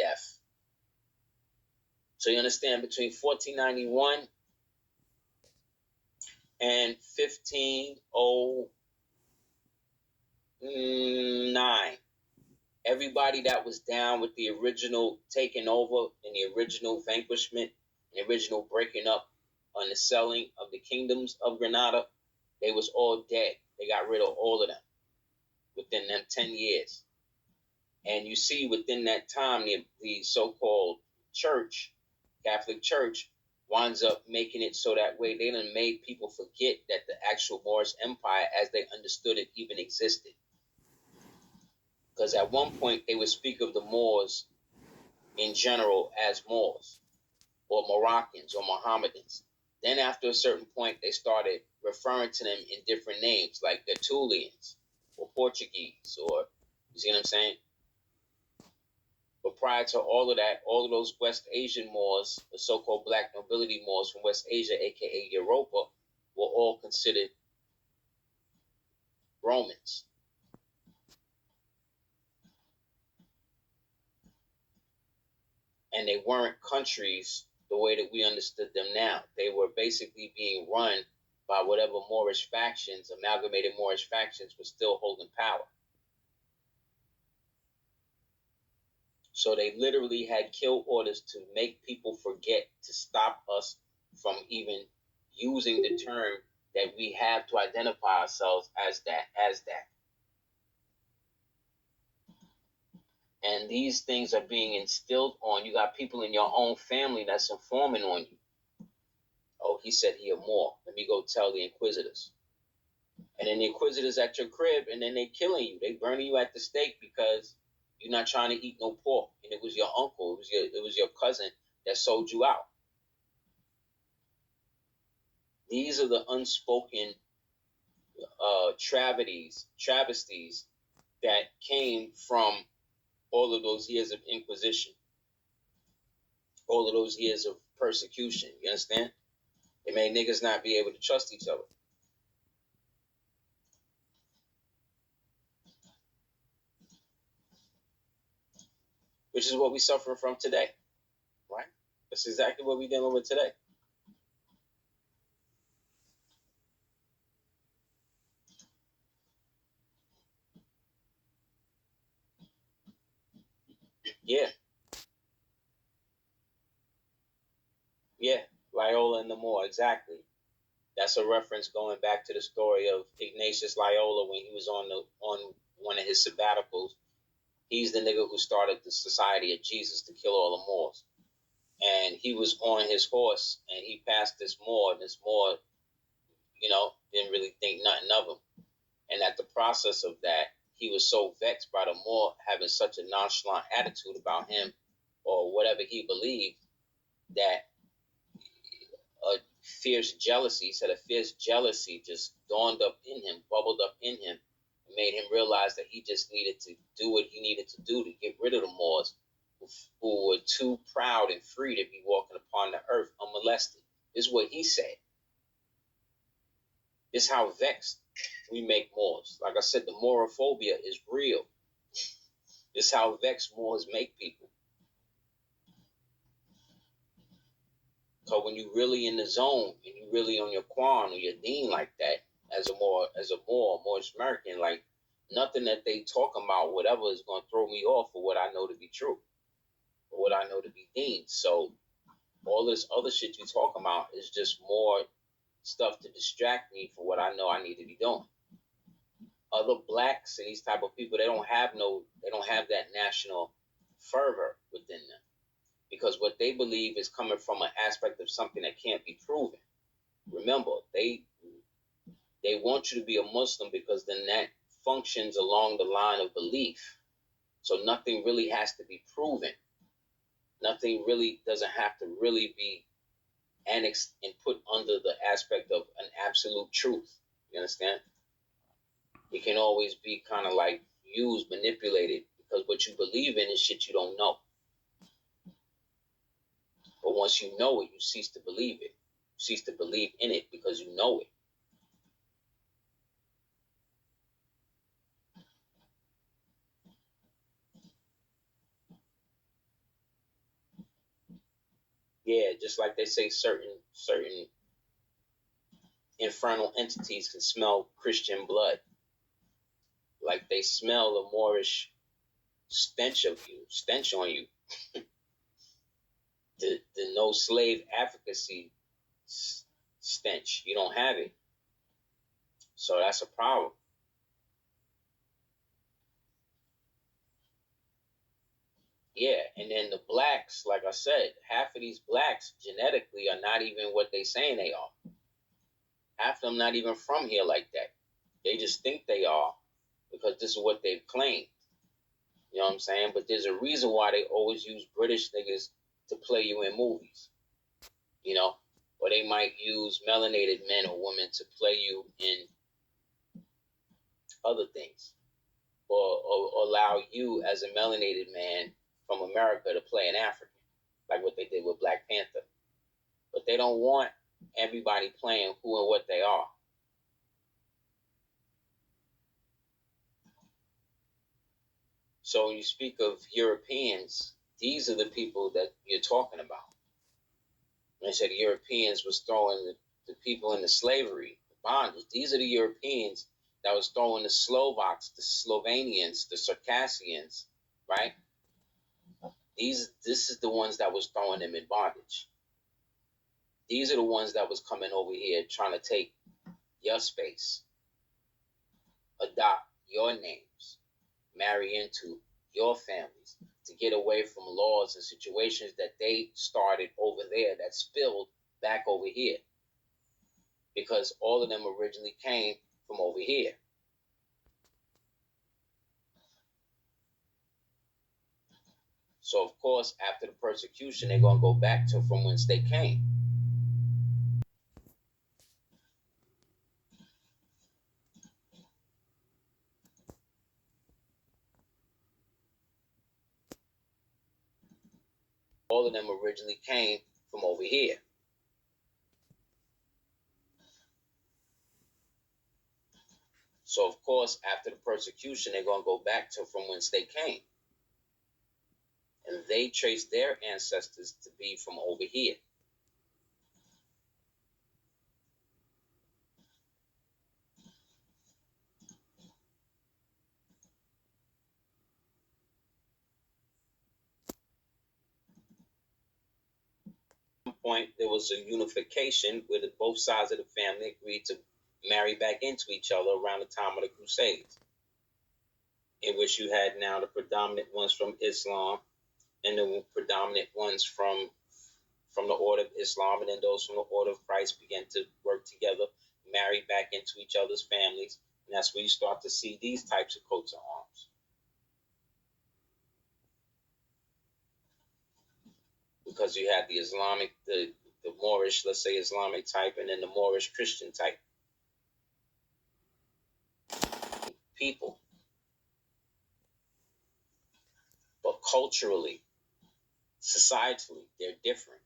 death. So you understand, between 1491 and 1509, everybody that was down with the original taking over and the original vanquishment and the original breaking up on the selling of the kingdoms of Granada, they was all dead. They got rid of all of them within them 10 years. And you see within that time, the so-called church, Catholic Church, winds up making it so that way they done made people forget that the actual Moorish Empire as they understood it even existed. Because at one point they would speak of the Moors in general as Moors or Moroccans or Mohammedans. Then after a certain point they started referring to them in different names like the Tulians or Portuguese, or you see what I'm saying? But prior to all of that, all of those West Asian Moors, the so-called black nobility Moors from West Asia, aka Europa, were all considered Romans. And they weren't countries the way that we understood them now. They were basically being run by whatever Moorish factions, amalgamated Moorish factions, were still holding power. So they literally had kill orders to make people forget, to stop us from even using the term that we have to identify ourselves as that. And these things are being instilled on you. Got people in your own family that's informing on you. Oh, he said he a Moor. Let me go tell the inquisitors. And then the inquisitors at your crib, and then they killing you. They burning you at the stake because you're not trying to eat no pork. And it was your uncle, it was your cousin that sold you out. These are the unspoken travesties that came from all of those years of Inquisition, all of those years of persecution. You understand? It made niggas not be able to trust each other. Which is what we suffer from today, right? That's exactly what we're dealing with today. Yeah, Loyola and the Moor, exactly. That's a reference going back to the story of Ignatius Loyola when he was on one of his sabbaticals. He's the nigga who started the Society of Jesus to kill all the Moors. And he was on his horse, and he passed this Moor, and this Moor, didn't really think nothing of him. And at the process of that, he was so vexed by the Moor having such a nonchalant attitude about him or whatever he believed that a fierce jealousy just dawned up in him, bubbled up in him, and made him realize that he just needed to do what he needed to do to get rid of the Moors who were too proud and free to be walking upon the earth unmolested. This is what he said. This is how vexed we make Moors. Like I said, the morophobia is real. This is how vexed Moors make people. So when you really in the zone and you really on your Quan or your Dean like that, as a Moorish American, like nothing that they talk about, whatever, is going to throw me off for what I know to be true, or what I know to be Dean. So all this other shit you talk about is just more stuff to distract me from what I know I need to be doing. Other blacks and these type of people, they don't have that national fervor within them. Because what they believe is coming from an aspect of something that can't be proven. Remember, they want you to be a Muslim because then that functions along the line of belief. So nothing really has to be proven. Nothing really doesn't have to really be annexed and put under the aspect of an absolute truth. You understand? It can always be kind of like used, manipulated, because what you believe in is shit you don't know. But once you know it, you cease to believe it. You cease to believe in it because you know it. Yeah, just like they say certain infernal entities can smell Christian blood. Like they smell the Moorish stench on you. The no slave advocacy stench. You don't have it. So that's a problem. Yeah, and then the blacks, like I said, half of these blacks genetically are not even what they saying they are. Half of them not even from here like that. They just think they are because this is what they've claimed. You know what I'm saying? But there's a reason why they always use British niggas to play you in movies. You know? Or they might use melanated men or women to play you in other things. Or allow you as a melanated man from America to play an African. Like what they did with Black Panther. But they don't want everybody playing who and what they are. So when you speak of Europeans, these are the people that you're talking about. When I said the Europeans was throwing the people into slavery, the bondage, these are the Europeans that was throwing the Slovaks, the Slovenians, the Circassians, right? This is the ones that was throwing them in bondage. These are the ones that was coming over here trying to take your space, adopt your names, marry into your families, to get away from laws and situations that they started over there that spilled back over here. Because all of them originally came from over here. So, of course, after the persecution, they're going to go back to from whence they came. All of them originally came from over here. So, of course, after the persecution, they're going to go back to from whence they came. And they trace their ancestors to be from over here. At some point, there was a unification where both sides of the family agreed to marry back into each other around the time of the Crusades, in which you had now the predominant ones from Islam and the predominant ones from the Order of Islam, and then those from the Order of Christ began to work together, marry back into each other's families, and that's where you start to see these types of coats of arms. Because you had the Islamic, the Moorish, let's say Islamic type, and then the Moorish Christian type people. But culturally, societally, they're different.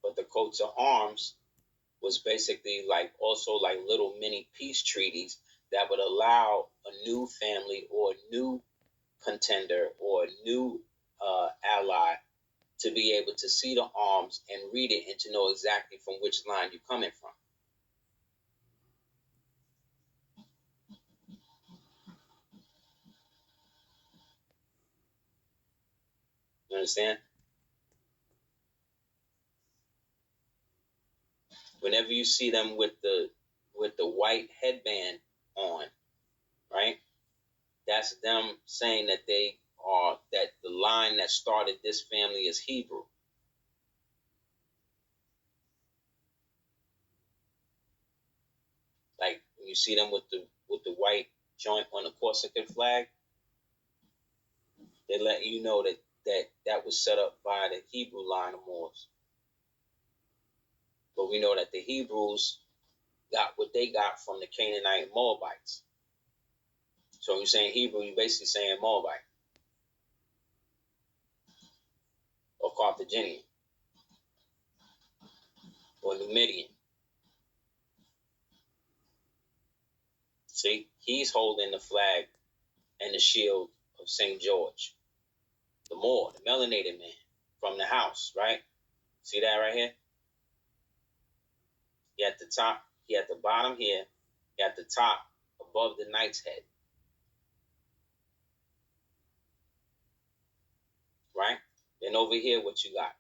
But the coats of arms was basically like also like little mini peace treaties that would allow a new family or a new contender or a new ally to be able to see the arms and read it and to know exactly from which line you're coming from. You understand? Whenever you see them with the white headband on, right? That's them saying that they are that the line that started this family is Hebrew. Like when you see them with the white joint on the Corsican flag, they let you know that was set up by the Hebrew line of Moors. But we know that the Hebrews got what they got from the Canaanite Moabites. So when you're saying Hebrew, you're basically saying Moabite or Carthaginian or Numidian. See, he's holding the flag and the shield of St. George. The Moor, the melanated man from the house, right? See that right here? He at the top, he at the bottom here, he at the top above the knight's head. Right? Then over here, what you got?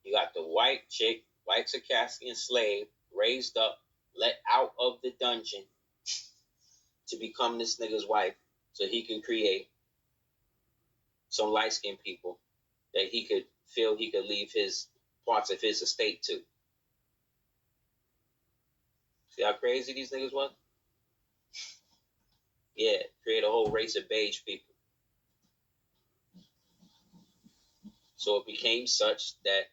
You got the white chick, white Circassian slave, raised up, let out of the dungeon to become this nigga's wife so he can create some light-skinned people that he could feel he could leave his parts of his estate to. See how crazy these niggas was? Yeah, create a whole race of beige people. So it became such that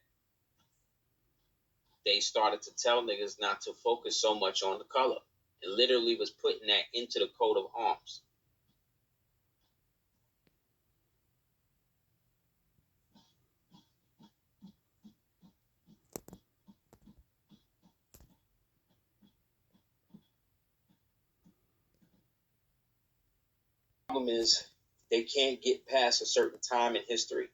they started to tell niggas not to focus so much on the color. It literally was putting that into the coat of arms. The problem is they can't get past a certain time in history.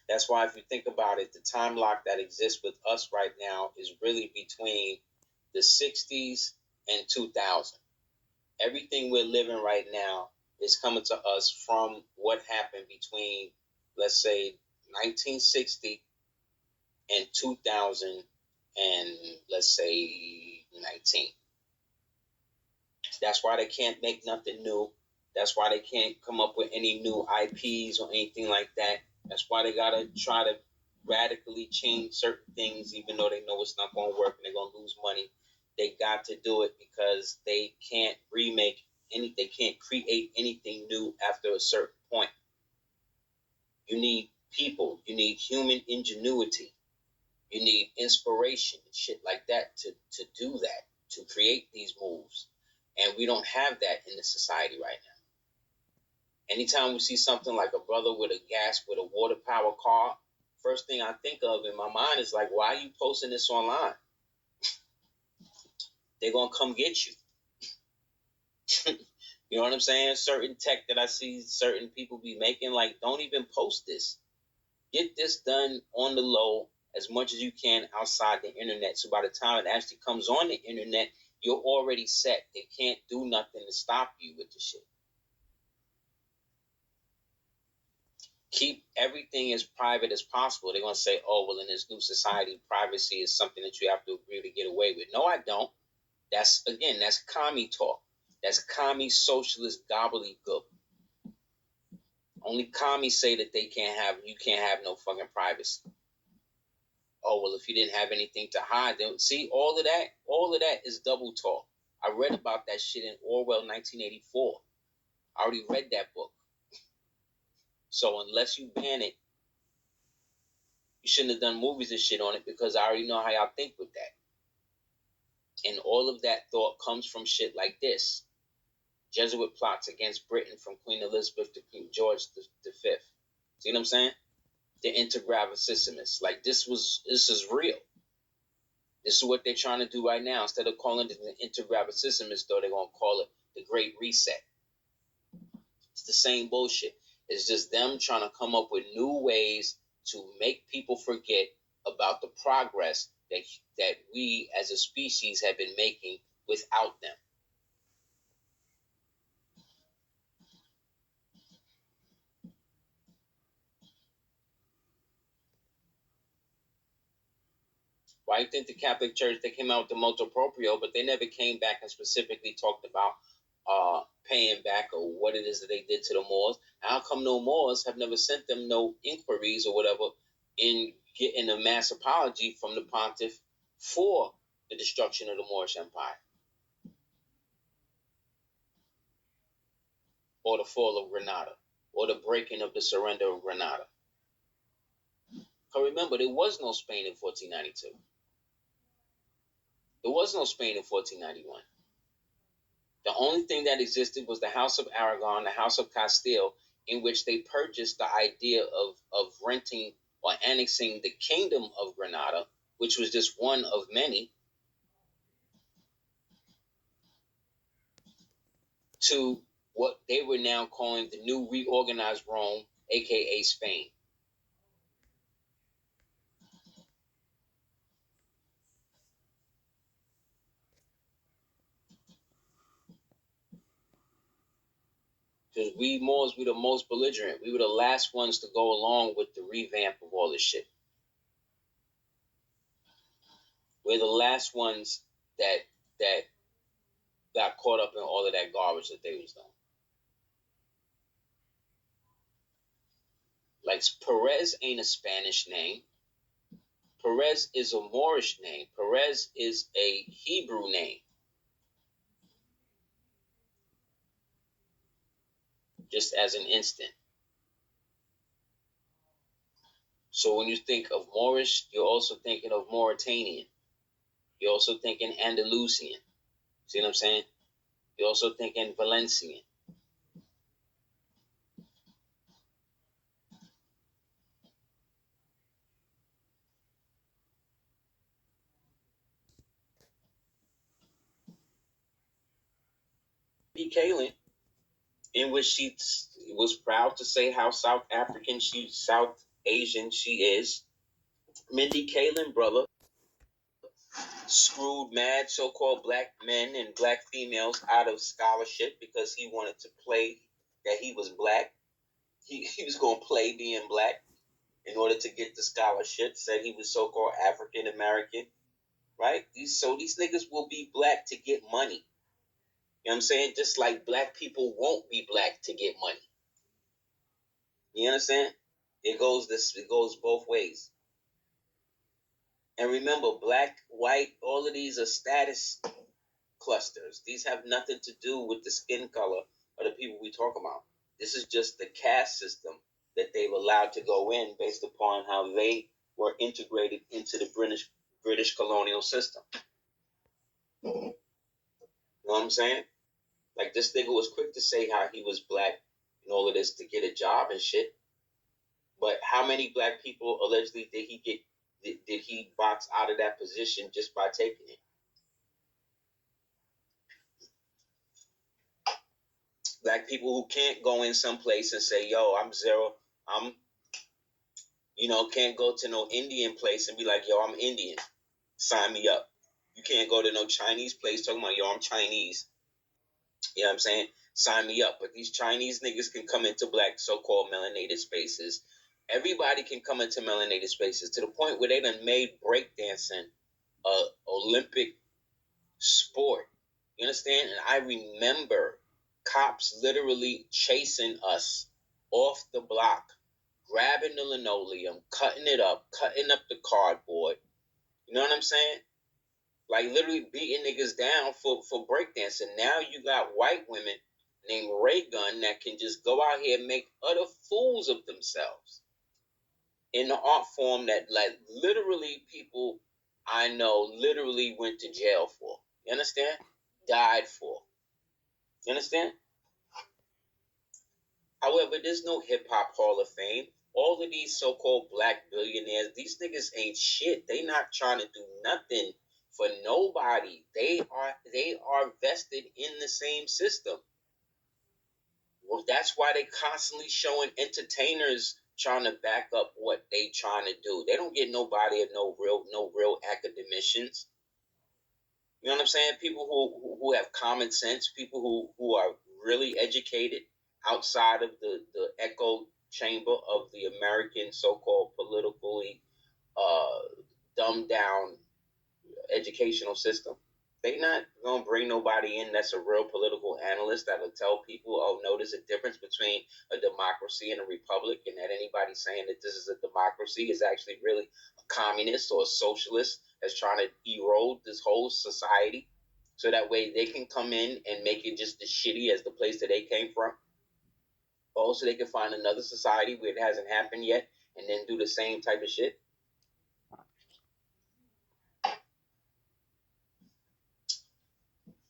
That's why if you think about it, the time lock that exists with us right now is really between the 60s and 2000. Everything we're living right now is coming to us from what happened between, let's say, 1960 and 2000 and, let's say, 19. That's why they can't make nothing new. That's why they can't come up with any new IPs or anything like that. That's why they got to try to radically change certain things, even though they know it's not going to work and they're going to lose money. They got to do it because they can't remake any, they can't create anything new after a certain point. You need people. You need human ingenuity. You need inspiration and shit like that to do that, to create these moves. And we don't have that in the society right now. Anytime we see something like a brother with a water power car, first thing I think of in my mind is like, why are you posting this online? They're going to come get you. You know what I'm saying? Certain tech that I see certain people be making, like, don't even post this. Get this done on the low as much as you can outside the internet. So by the time it actually comes on the internet, you're already set. They can't do nothing to stop you with the shit. Keep everything as private as possible. They're going to say, oh, well, in this new society, privacy is something that you have to agree to get away with. No, I don't. That's commie talk. That's commie socialist gobbledygook. Only commies say that you can't have no fucking privacy. Oh, well, if you didn't have anything to hide, then see, all of that is double talk. I read about that shit in Orwell 1984. I already read that book. So unless you ban it, you shouldn't have done movies and shit on it, because I already know how y'all think with that. And all of that thought comes from shit like this. Jesuit plots against Britain from Queen Elizabeth to King George V. See what I'm saying? The Intergravicissimus. Like, this is real. This is what they're trying to do right now. Instead of calling it the Intergravicissimus, though, they're going to call it the Great Reset. It's the same bullshit. It's just them trying to come up with new ways to make people forget about the progress that we as a species have been making without them. Why do you think the Catholic Church, they came out with the motu proprio, but they never came back and specifically talked about paying back or what it is that they did to the Moors? How come no Moors have never sent them no inquiries or whatever in getting a mass apology from the pontiff for the destruction of the Moorish Empire or the fall of Granada or the breaking of the surrender of Granada? Because remember, there was no Spain in 1492. There was no Spain in 1491. The only thing that existed was the House of Aragon, the House of Castile, in which they purchased the idea of renting or annexing the Kingdom of Granada, which was just one of many, to what they were now calling the new reorganized Rome, aka Spain. Because we Moors were the most belligerent. We were the last ones to go along with the revamp of all this shit. We're the last ones that got caught up in all of that garbage that they was doing. Like Perez ain't a Spanish name. Perez is a Moorish name. Perez is a Hebrew name. Just as an instant. So when you think of Moorish, you're also thinking of Mauritanian. You're also thinking Andalusian. See what I'm saying? You're also thinking Valencian. Mindy Kaling, in which she was proud to say how South Asian she is. Mindy Kaling, brother, screwed mad so-called black men and black females out of scholarship because he wanted to play that he was black. He was going to play being black in order to get the scholarship, said he was so-called African American, right? These niggas will be black to get money. You know what I'm saying? Just like black people won't be black to get money. You understand? It goes both ways. And remember, black, white, all of these are status clusters. These have nothing to do with the skin color of the people we talk about. This is just the caste system that they've allowed to go in based upon how they were integrated into the British colonial system. You know what I'm saying? Like, this nigga was quick to say how he was black and all of this to get a job and shit. But how many black people allegedly did he box out of that position just by taking it? Black people who can't go in some place and say, yo, I'm zero, can't go to no Indian place and be like, yo, I'm Indian, sign me up. You can't go to no Chinese place talking about, yo, I'm Chinese. You know what I'm saying? Sign me up. But these Chinese niggas can come into black so-called melanated spaces. Everybody can come into melanated spaces to the point where they done made breakdancing a Olympic sport. You understand? And I remember cops literally chasing us off the block, grabbing the linoleum, cutting it up, cutting up the cardboard. You know what I'm saying? Like literally beating niggas down for breakdancing. Now you got white women named Ray Gun that can just go out here and make utter fools of themselves in the art form that like literally people I know literally went to jail for. You understand? Died for. You understand? However, there's no hip hop hall of fame. All of these so-called black billionaires, these niggas ain't shit. They not trying to do nothing for nobody. They are vested in the same system. Well, that's why they constantly showing entertainers trying to back up what they trying to do. They don't get nobody or no real academicians. You know what I'm saying? People who have common sense, people who are really educated outside of the echo chamber of the American so-called politically dumbed down educational system. They not gonna bring nobody in that's a real political analyst that'll tell people, oh no, there's a difference between a democracy and a republic, and that anybody saying that this is a democracy is actually really a communist or a socialist that's trying to erode this whole society, so that way they can come in and make it just as shitty as the place that they came from. Also, they can find another society where it hasn't happened yet, and then do the same type of shit.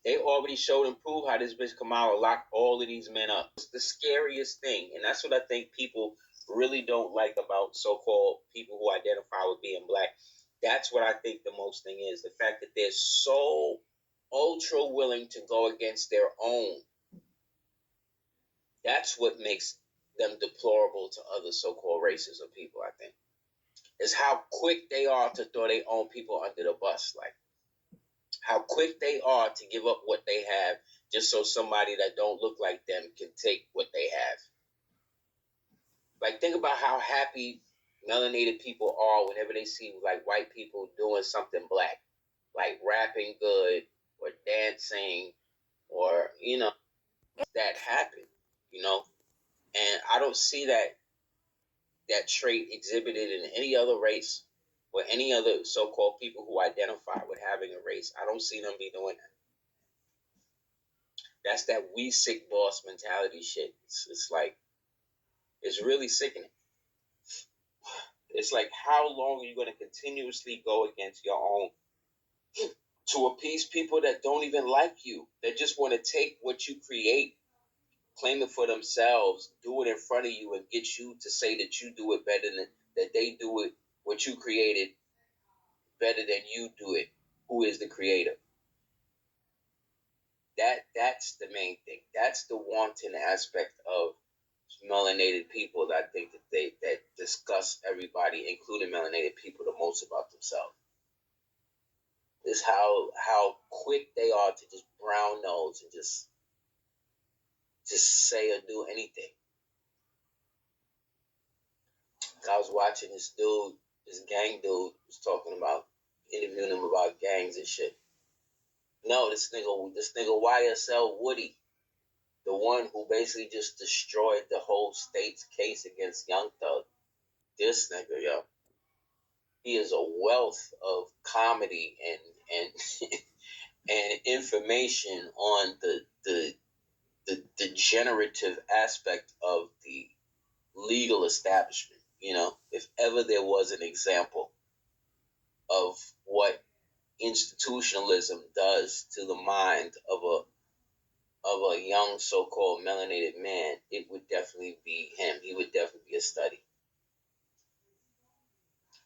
They already showed and proved how this bitch Kamala locked all of these men up. It's the scariest thing, and that's what I think people really don't like about so-called people who identify with being black. That's what I think the most thing is. The fact that they're so ultra willing to go against their own. That's what makes them deplorable to other so-called races of people, I think. Is how quick they are to throw their own people under the bus. Like, how quick they are to give up what they have just so somebody that don't look like them can take what they have. Like, think about how happy melanated people are whenever they see like white people doing something black, like rapping good or dancing, or that happen, and I don't see that trait exhibited in any other race or any other so-called people who identify with having a race. I don't see them be doing that. That's that we sick boss mentality shit. It's like, it's really sickening. It's like, how long are you going to continuously go against your own to appease people that don't even like you, that just want to take what you create, claim it for themselves, do it in front of you, and get you to say that you do it better than that they do it, what you created, better than you do it. Who is the creator? That's the main thing. That's the wanton aspect of melanated people that I think that discuss everybody, including melanated people, the most about themselves. Is how quick they are to just brown nose and just say or do anything. I was watching this gang dude was talking about, interviewing him about gangs and shit. No, this nigga YSL Woody, the one who basically just destroyed the whole state's case against Young Thug. This nigga, yo, he is a wealth of comedy and and information on the degenerative aspect of the legal establishment. If ever there was an example of what institutionalism does to the mind of a young so-called melanated man, it would definitely be him. He would definitely be a study.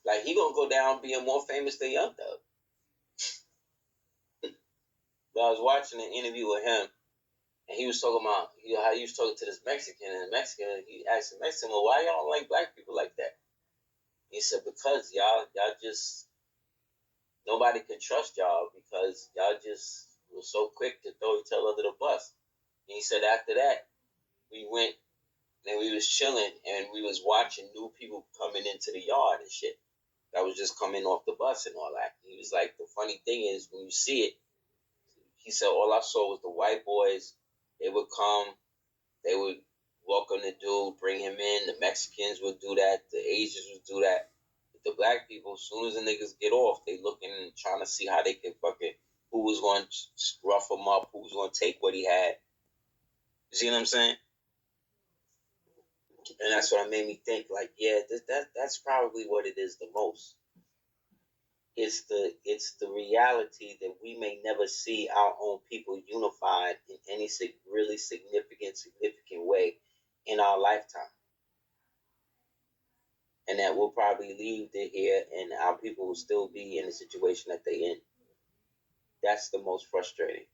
Like, he gonna go down being more famous than Young Thug. But I was watching an interview with him, and he was talking about how he was talking to this Mexican, and the Mexican, he asked the Mexican, well, why y'all don't like black people like that? He said, because y'all just, nobody can trust y'all because y'all just was so quick to throw each other under the bus. And he said after that, we went and we was chilling and we was watching new people coming into the yard and shit that was just coming off the bus and all that. He was like, the funny thing is when you see it, he said, all I saw was the white boys. They would come, they would welcome the dude, bring him in. The Mexicans would do that. The Asians would do that. But the black people, as soon as the niggas get off, they looking and trying to see how they can fucking, who was going to rough him up, who was going to take what he had. You see what I'm saying? And that's what made me think, like, yeah, that's probably what it is the most. It's the reality that we may never see our own people unified in any really significant way in our lifetime. And that we'll probably leave it here and our people will still be in the situation that they're in. That's the most frustrating.